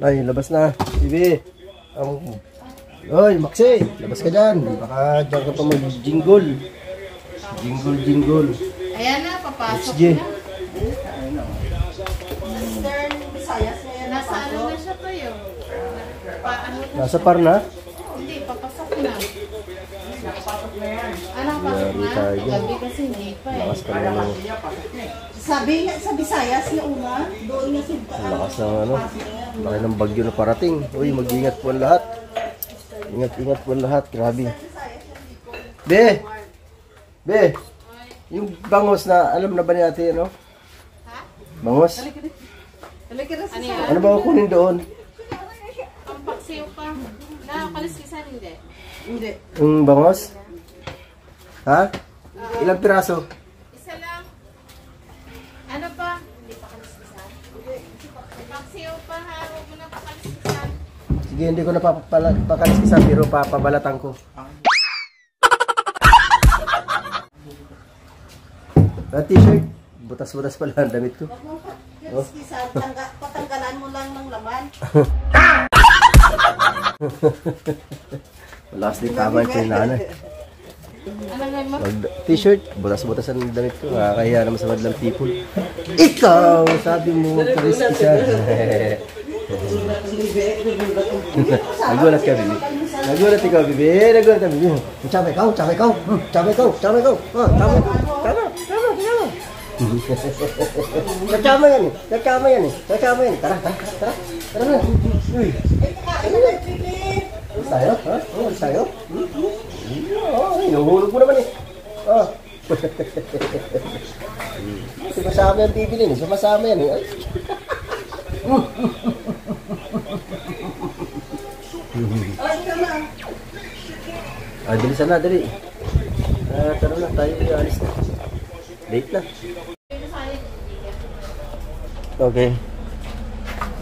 Ay, labas na. Bibi. Oy, Maxi. Labas ka dyan. Baka dyan ka pa mag-jingle. Jingle. Ayan na, papasok XG. na. Nasa ano na siya kayo? Nasa par na? Hindi, papasok na. Nakapasok na yan. Anong pasok na? Gabi kasi hindi pa eh. Lakas ka naman. Sabi nga sa Visayas na una, doon nga si Lakas ng ano. Laki ng bagyo na parating. Uy, mag-ingat po ang lahat. Ingat po ang lahat. Grabe. Be! Yung bangos na, alam na ba ni ate, ano? Ha? Bangos? Ano yan? Ano ba kunin doon? Ang paksiw pa. Nakakaliskisan hindi. Hindi. Yung bangos? Ha? Ilang piraso? Isa lang. Ano pa? Hindi pa kaliskisan. Paksiw pa ha. Huwag mo na pakaliskisan. Sige, hindi ko na pakaliskisan pero papabalatan ko. T-shirt. Butas-butas pala ang damit ko. Oh. Patanggalan mo lang ng laman. Lakas din tama yung nanay. T-shirt. Butas-butas ang damit ko. Nakakahiya naman sa madlang people. Ikaw! Sabi mo, magkariskisan. Nagulat ka, Bibi. Nagulat ikaw, Bibi. Nagulat ka, Bibi. Tsama ikaw. Tsama yan eh. Tara na. Uy. Alis tayo? Ha? Alis tayo? Hinuhulog mo naman eh. Sumasama yan bibilin eh. Sumasama yan eh. Ay, bilisan na, dali. Tara na, tayo alis na. Late na. Okay.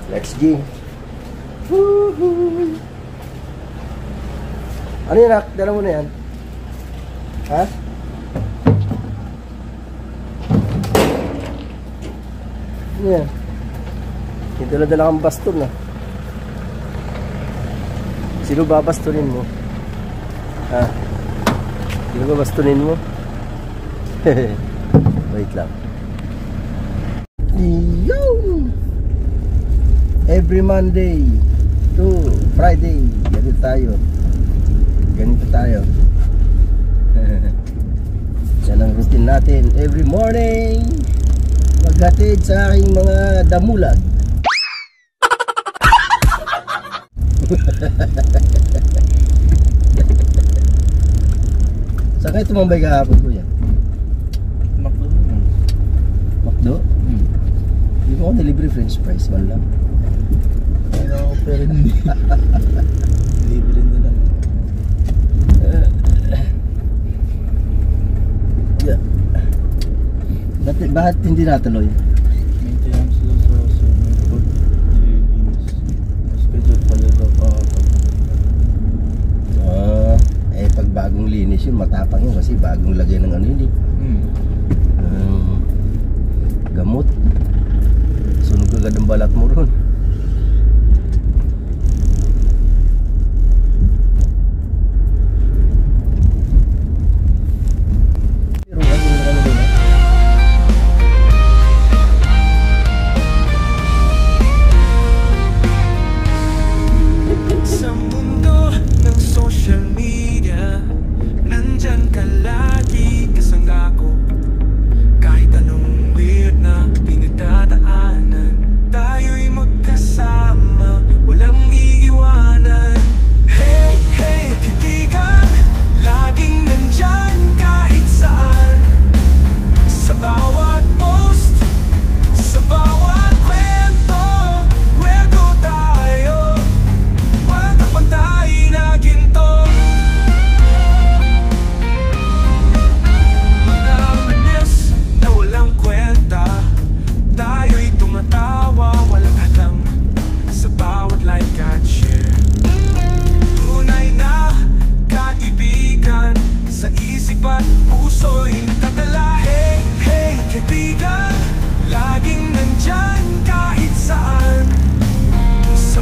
Let's go. Ano yan, Ak? Dala mo na yan? Ha? Ano yan? Dala-dala kang baston na. Sino babastonin mo? Ha? Sino babastonin mo? Wait lang. Yo! Every Monday to Friday, ganito tayo. Yan ang routine natin every morning. Maghatid sa aking mga damulag. Saan kayo tumambay kahapon ko yan? Makdo? Hindi ko delivery french fries man lang. Pero hindi. Delivery na lang. Yeah. Bakit hindi natuloy? Maintenance lang sa swimming pool. Schedule pala daw pag bagong linis yun, matapang yun kasi bagong lagay ng ano yun eh. Gamot. Sunog agad ang balat mo ron. Laging nandyan kahit saan. Sa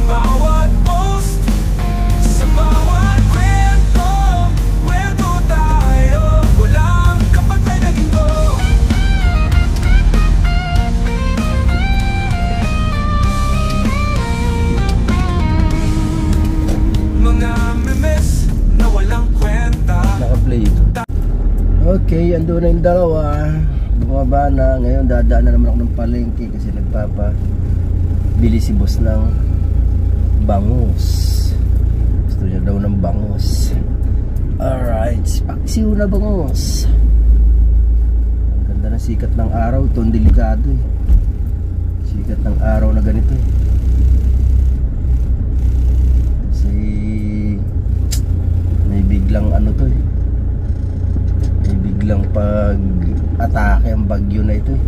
Okay, ando na yung dalawa. Bumaba na. Ngayon dadaan na naman ako ng palengke kasi nagpapabili si boss ng bangus. Gusto niya daw ng bangus. Alright, paksiw na bangus. Ang ganda ng sikat ng araw. Ito ang delikado eh. Sikat ng araw na ganito eh. Kasi may biglang ano to eh. May biglang pag-atake ang bagyo na ito eh.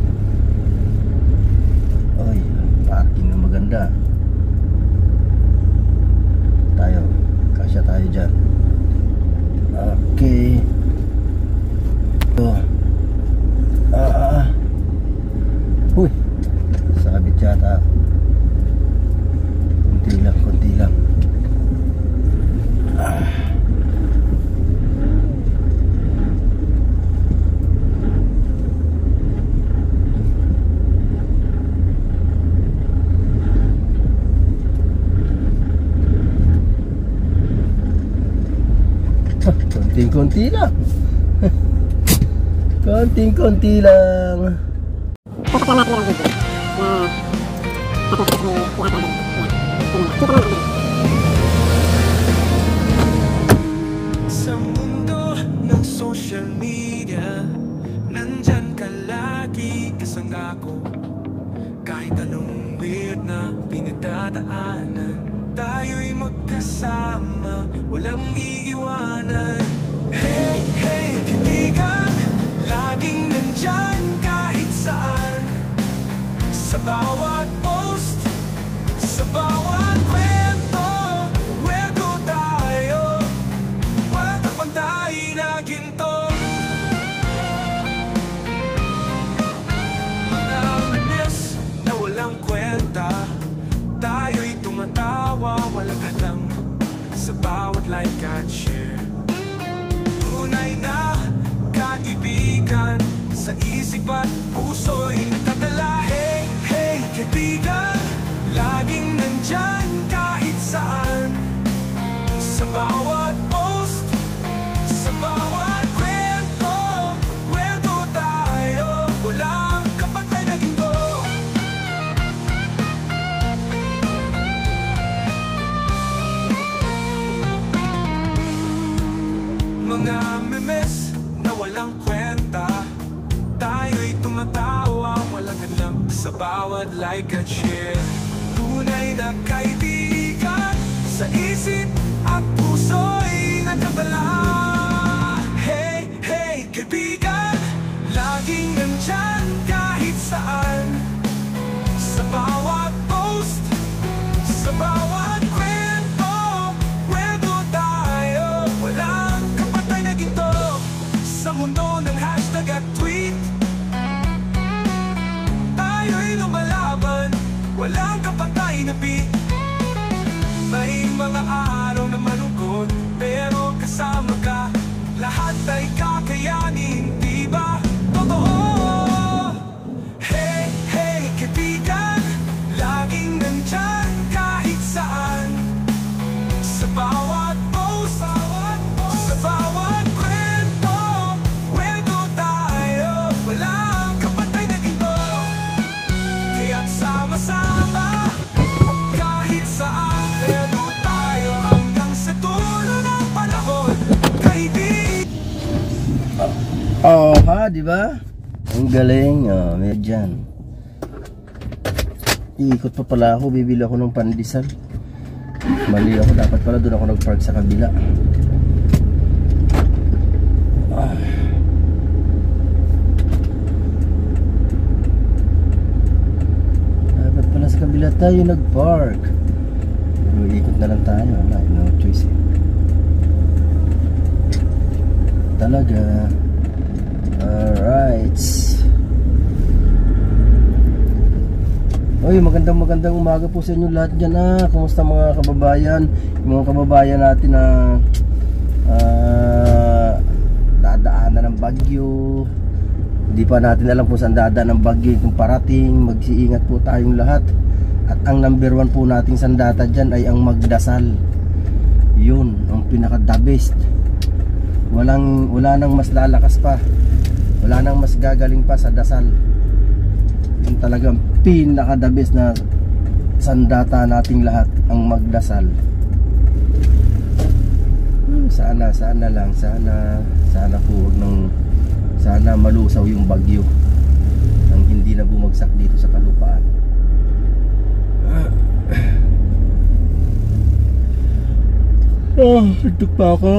Oy, parking na maganda. Tayo, kasya tayo dyan. Okay. Uy, sabit yata. Kunti lang, kunti lang. Konting-konti lang. Konting-konti lang. Sasakyan natin yung video na tapos ni Ate Adel. Kita naman. Sa mundo ng social media, nandyan ka lagi kasangga ko. Kahit anong weird na pinagdadaanan, tayo'y magkasama, walang iiwanan. Hey, hey, kaibigan, laging nandyan kahit saan. Sa bawat post, sa bawat kwento, kwento tayo, walang kapantay na ginto. Mga manis na walang kwenta, tayo'y tumatawa, walang alam sa bawat like at share. Tunay na kaibigan, sa isip at puso'y nagdadala. Hey, hey, kaibigan, laging nandyan kahit saan. Sa bawat post, sa bawat kwento, kwento tayo, walang kapantay na ginto. Mga memes na walang kwenta, tayo'y tumatawa, walang alam sa bawat like at share. Tunay na kaibigan, sa isip at puso'y nagkabala. Hey, hey, kaibigan, laging nandyan kahit saan. Sa bawat post, sa bawat kwento, kwento tayo, walang kapantay na ginto. Sa mundo ng hashtag at tweet, tayo'y lumalaban, walang kapantay na beat. May mga araw na malungkot, pero kasama ka, lahat ay kakayanin, di ba? Totoo! Hey, hey, kaibigan, laging nandyan kahit saan. Sa bawat post, sa bawat kwento, kwento tayo, walang kapantay na ginto. Kaya't sama-sama, kahit saan, kwento tayo hanggang sa dulo ng panahon. Kaibigan. Oh, ha, di ba? Ang galing. Oh, may dyan. Iikot pa pala ako, bibili ako ng pandesal. Mali ako, dapat pala doon ako nag-park sa kabila. Dapat pala sa kabila tayo nag-park. Pero ikot na lang tayo, wala, no choice eh. Talaga. Alright. Oy, magandang umaga po sa inyo lahat dyan ha. Kumusta mga kababayan? Yung mga kababayan natin na dadaanan ng bagyo. Hindi pa natin alam kung saan dadaan ng bagyo kung parating. Mag-iingat po tayong lahat. At ang number 1 po nating sandata dyan ay ang magdasal. Yun, ang pinaka the best. Wala nang mas lalakas pa Wala nang mas gagaling pa sa dasal. Yung talagang pinaka the best na sandata nating lahat ang magdasal. Sana po sana malusaw yung bagyo nang hindi na bumagsak dito sa kalupaan. Tuk pa ako.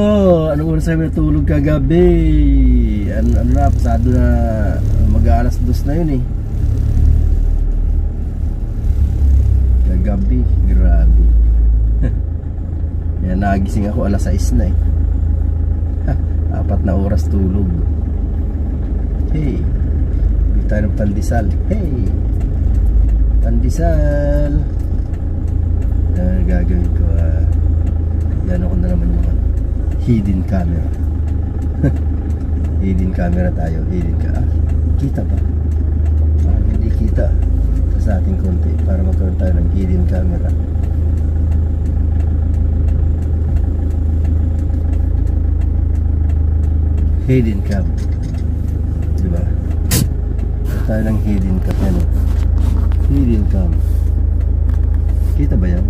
Anong oras ay natulog kagabi? Ano na, pasado na mag-aalas 2 na yun eh. Kagabi, grabe. Yan, nagising ako alas 6 na eh. 4 na oras tulog. Hey, bili tayo ng pandesal. Hey, pandesal. Gagawin ko yan ako na naman yung hidden camera. Hidden camera tayo. Hidden ka. Kita ba? Parang hindi kita sa ating konti para magkaroon tayo ng hidden camera. Hidden cam, diba? Tayo ng hidden cam yan. Hidden cam. Kita ba yan?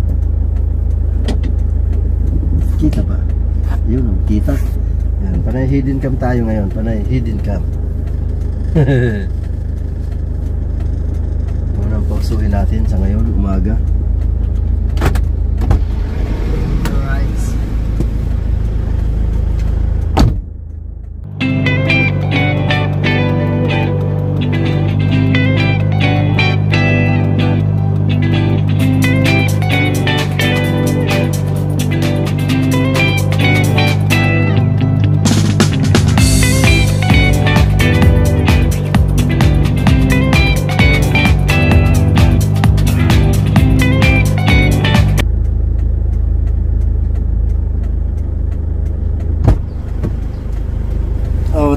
Kita ba? Yun, kita. Yan, panay hidden cam tayo ngayon. Panay hidden cam. Ano ang pausuhin natin sa ngayon, umaga.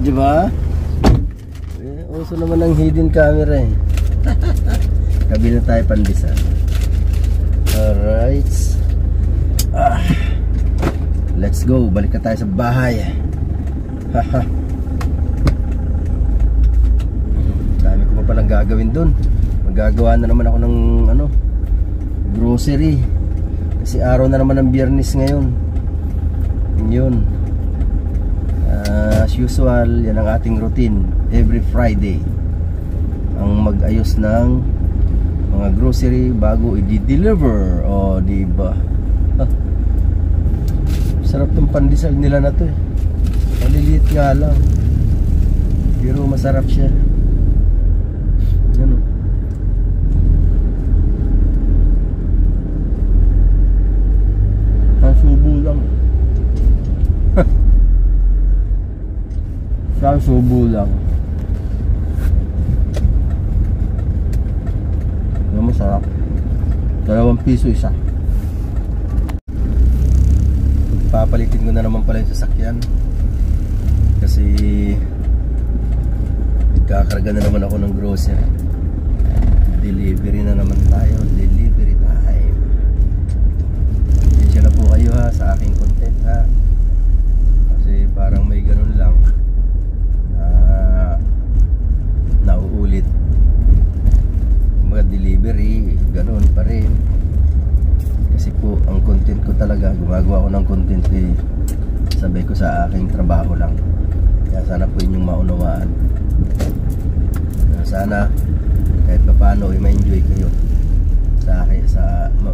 Diba? Uso naman ang hidden camera eh. Kabila tayo pandesal. Alright. Let's go. Balik na tayo sa bahay. Dami ko pa palang gagawin dun. Magagawa na naman ako ng grocery. Kasi araw na naman ng Biyernes ngayon. Yun. As usual, yan ang ating routine every Friday, ang mag-ayos ng mga grocery bago i-deliver. O diba, sarap tong pandesal nila na to eh. Maliliit nga lang pero masarap siya. Yan o. Ang subo lang. Saan subo lang. Ano masarap. 2 piso isa. Papalitin ko na naman pala yung sasakyan. Kasi nagkakarga na naman ako ng grocery. Delivery na naman tayo. Delivery time. Pasensya na po kayo ha sa aking content ha. Kasi parang may ganun lang nauulit. Mga delivery, ganoon pa rin. Kasi po, ang content ko talaga, gumagawa ko ng content eh, sabay ko sa aking trabaho lang. Kaya sana po inyong maunawaan. Sana kahit pa paano ay ma-enjoy kayo sa akin,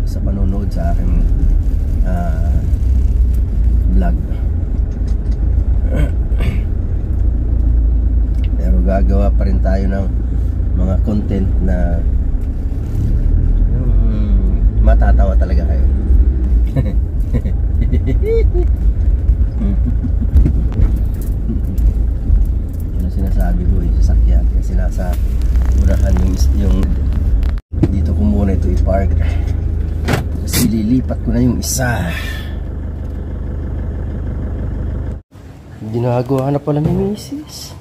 sa panonood sa aking vlog. Pero gagawa pa rin tayo ng mga content na matatawa talaga kayo. Ano sinasabi ko yung sasakyan kasi nasa urahan yung dito ko muna ito i-park kasi lilipat ko na yung isa. Ginagawa na pala ni Mrs.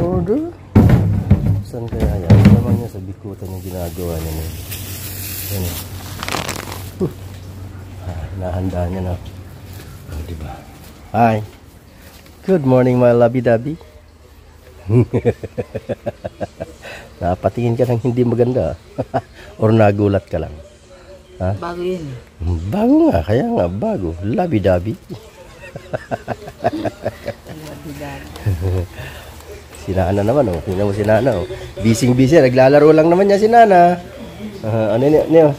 Order. Saan kaya yan? Naman niya sa bikutan yung ginagawa niya na. Yan. Nahanda niya na. Oh, diba? Hi. Good morning my lovey-dovey. Napatingin ka ng hindi maganda. Or nagulat ka lang. Ha? Bago yun. Bago nga, kaya nga, bago. Labi-dabi. Si Nana naman, oh. Tingnan mo si Nana, oh. Busy-busy, naglalaro lang naman niya si Nana. Ano niya?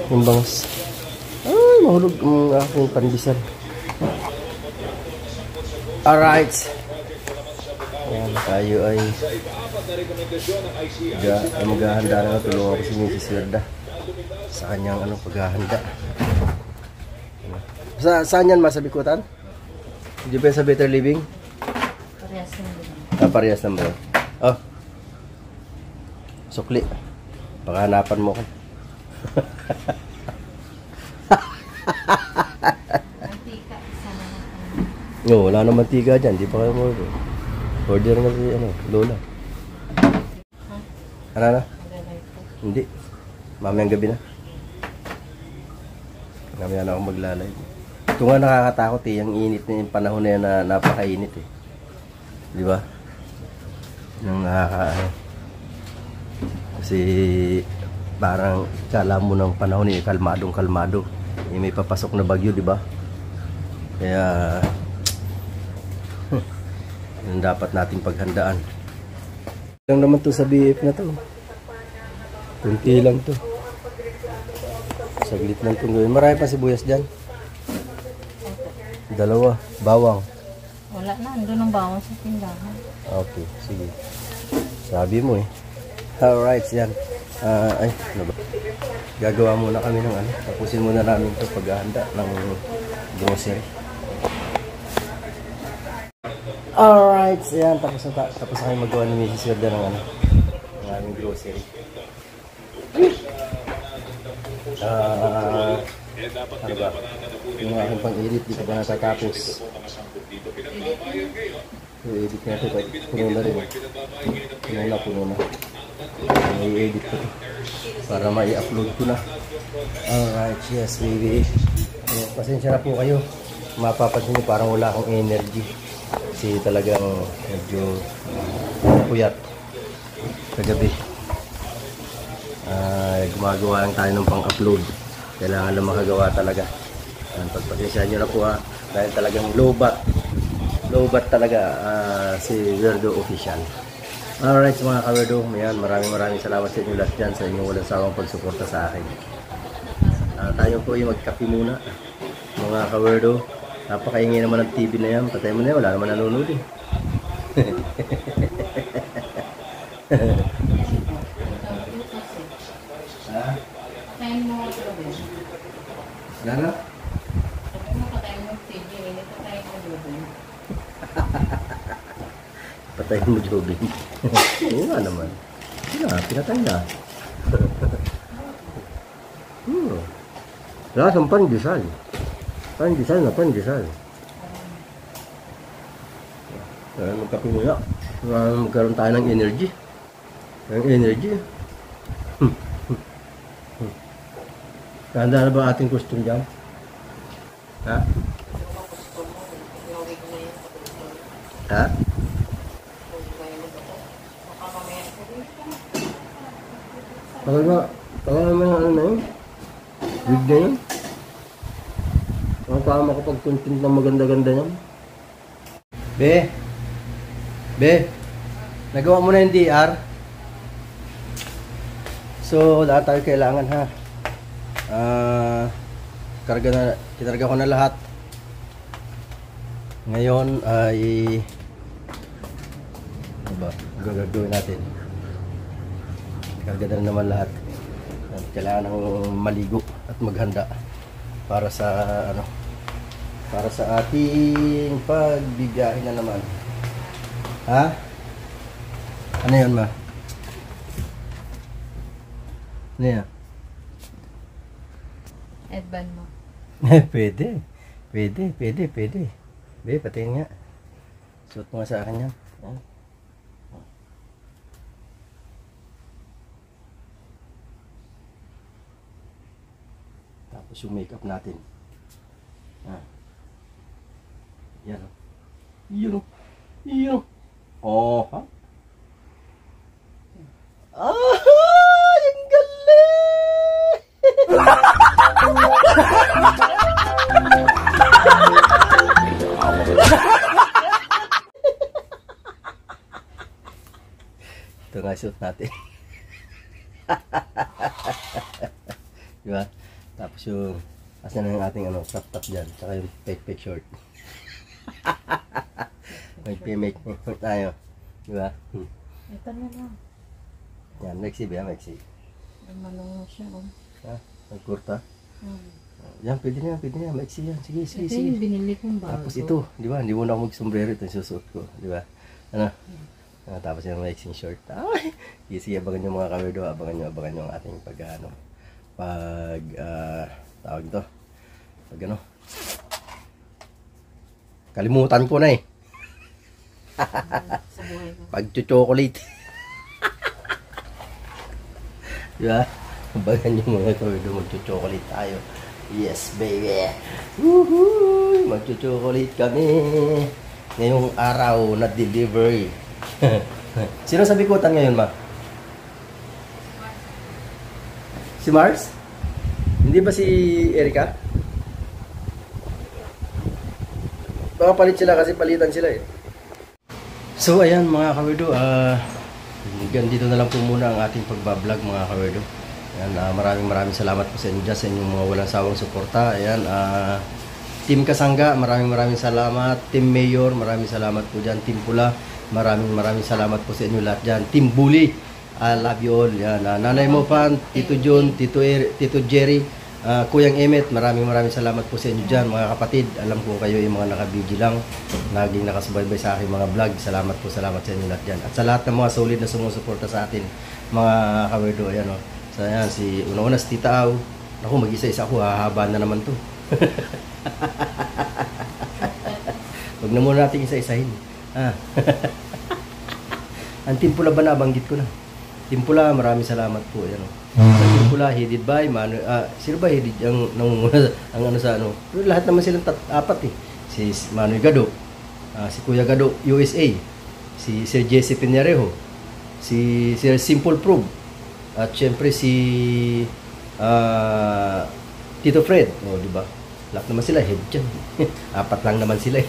Yung bangus. Ay, mahulog ang aking pandesal. Alright. Ayan, tayo ay maghahanda na. Tulungan ko si Mrs. Werda sa kanyang paghahanda. Saan yan, masabikutan? Hindi ba sa Better Living? Parehas naman. Parehas naman. Oh. Sukli. Baka hanapan mo ko. Mantika, sana na. No, wala nang mantika dyan. Di pa kayo mo. Order na si Lola. Ano na? Hindi. Mamayang gabi na. Mamaya na ako maglalay. Ito nga nakakatakot eh. Yung init na yung panahon na yan na napakainit eh. Di ba? Yung kasi parang kala mo ng panahon eh, kalmadong-kalmado. Eh, may papasok na bagyo, di ba? Kaya yun dapat nating paghandaan. Lang naman to sa BF na to. Kunti lang to. Saglit lang itong gawin. Marami pa sibuyas dyan. 2, bawang. Wala na, andun ang bawang sa tindahan. Okay, sige. Sabi mo eh. Alright, yan. Ano ba? Gagawa muna kami ng tapusin muna namin ito paghahanda ng grocery. Alright, yan. Tapos na kami magawa ni Mrs. Werda ng aming grocery. Ano ba? Yung aking pang-edit, di ka ba natatapos? Yung edit natin, puno na rin. Puno na. I-edit ko para ma-i-upload ko na. Alright, yes baby. Pasensya na po kayo. Mapapansin nyo parang wala akong energy. Kasi talagang medyo puyat kagabi. Gumagawa lang tayo ng pang-upload. Kailangan na makagawa talaga. Pagpasensya nyo na po dahil talagang low bat talaga si Werdo Official. Alright mga ka-Werdo, maraming salamat sa inyo lahat dyan sa inyong walang sawang pagsuporta sa akin. Tayo po yung magkape muna mga ka-Werdo. Napakaingay naman ng TV na yan. Patay mo na yan, wala naman nanonood eh. Patayin mo ito ba? Wala na? Patayin mo TV, hindi patayin mo doon. Patayin mo Jobin. Oo nga naman. Pinatay na. Lasang pandesal. Pandesal. Magkape muna. Magkaroon tayo ng energy. Handa na ba ating costume dyan? Ha? Ha? Tagal naman yung na yun. Wig na yun. Ang tama kapag content na maganda-ganda yan. Be, nagawa mo na yung DR. So, lahat tayo kailangan ha. Kinarga ko na lahat. Ngayon ay ano ba? Gagawin natin. Kinarga na naman lahat. Kailangan ng maligo at maghanda para sa ating pagbibiyahe na naman. Ha? Ano yun ma? Ano yan? Headband mo. Pwede. Be, patingin nga. Suot mo nga sa akin yan. Yan. Tapos yung makeup natin. Yan. Yan. Oh, ha? Ah, yung galing! Ito nga suit natin. Diba? Tapos yung asan na yung ating ano, top dyan. Tsaka yung pek short. Mag-make tayo. Diba? Ito na lang. Yan, Mexi ba? Mexi. Ang malungo siya. Oh. Ha? Nagkurta? Hmm. Yan, pwede na. Mexi yan. Sige. Ito yung binili kong bago. Tapos ito, di ba? Hindi mo na ako mag-sombrero. Ito yung susuot ko. Di ba? Ano? Tapos yung mixing short. Ay! Sige, abangan nyo mga kawerdo. Abangan nyo ang ating tawag ito. Pag ano? Kalimutan ko na eh. Sa buhay ko. Pag-chocolate. Di ba? Abangan nyo mga kawerdo. Mag-chocolate tayo. Yes, baby. Woohoo! Mag-chocolate kami. Ngayong araw na delivery. Sino sa bikutan ngayon, ma? Si Mars? Hindi ba si Erica? Baka palit sila kasi palitan sila eh. So ayan mga kawerdo, dito na lang po muna ang ating pagbablog mga kawerdo. Ayan, maraming salamat po sa inyo dyan, sa inyong mga walang sawang suporta. Ayan, Team Kasangga, maraming salamat. Team Mayor, maraming salamat po dyan. Team Pula, maraming salamat po sa inyo lahat dyan. Team Bully, I love you all. Yan, Nanay Mopan, Tito John, Tito Jerry, Kuyang Emet, maraming salamat po sa inyo dyan mga kapatid. Alam ko kayo yung mga nakabigi lang, naging nakasubaybay sa aking mga vlog. Salamat sa inyo lahat dyan. At sa lahat ng mga solid na sumusuporta sa atin mga kawerdo. Ayan o. So ayan, una si Tita Au. Naku, mag-isa-isa ako, hahaba na naman to. Huwag na muna natin isa-isahin. Ang Team Pula ba nabanggit ko na? Team Pula, maraming salamat po. Ayan, sa Team Pula, headed by sino ba headed ang ano sa ano? Pero lahat naman silang apat eh. Si Manoy Gado, si Kuya Gado USA, si Sir Jesse Piñarejo, si Sir Simple Probe, at syempre si Tito Fred. O, di ba? Lahat naman sila head dyan. Apat lang naman sila eh.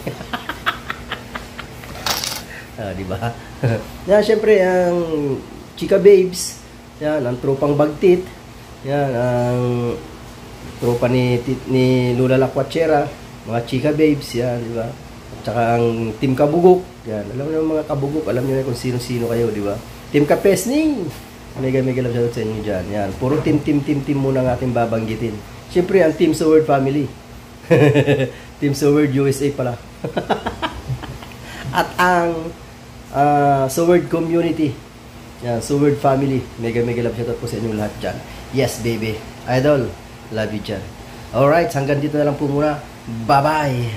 Di ba? Yan, syempre ang Chika Babes. Yan, ang tropang Bagtit. Yan, ang tropa ni Lula Lakwachera, mga Chika Babes, yan, di ba? At saka ang Team Kabugok. Yan, alam niyo mga Kabugok, alam niyo na kung sino-sino kayo, di ba? Team Kapesning. Mega love shoutout sa inyo dyan. Yan, puro team muna ng ating babanggitin. Syempre, ang Team Soward Family. Team Soward USA pala. At ang Soward Community. Yan, Soward Family. Mega love shoutout po sa inyo lahat dyan. Yes, baby. Idol. Love you dyan. Alright, hanggang dito na lang po muna. Bye-bye.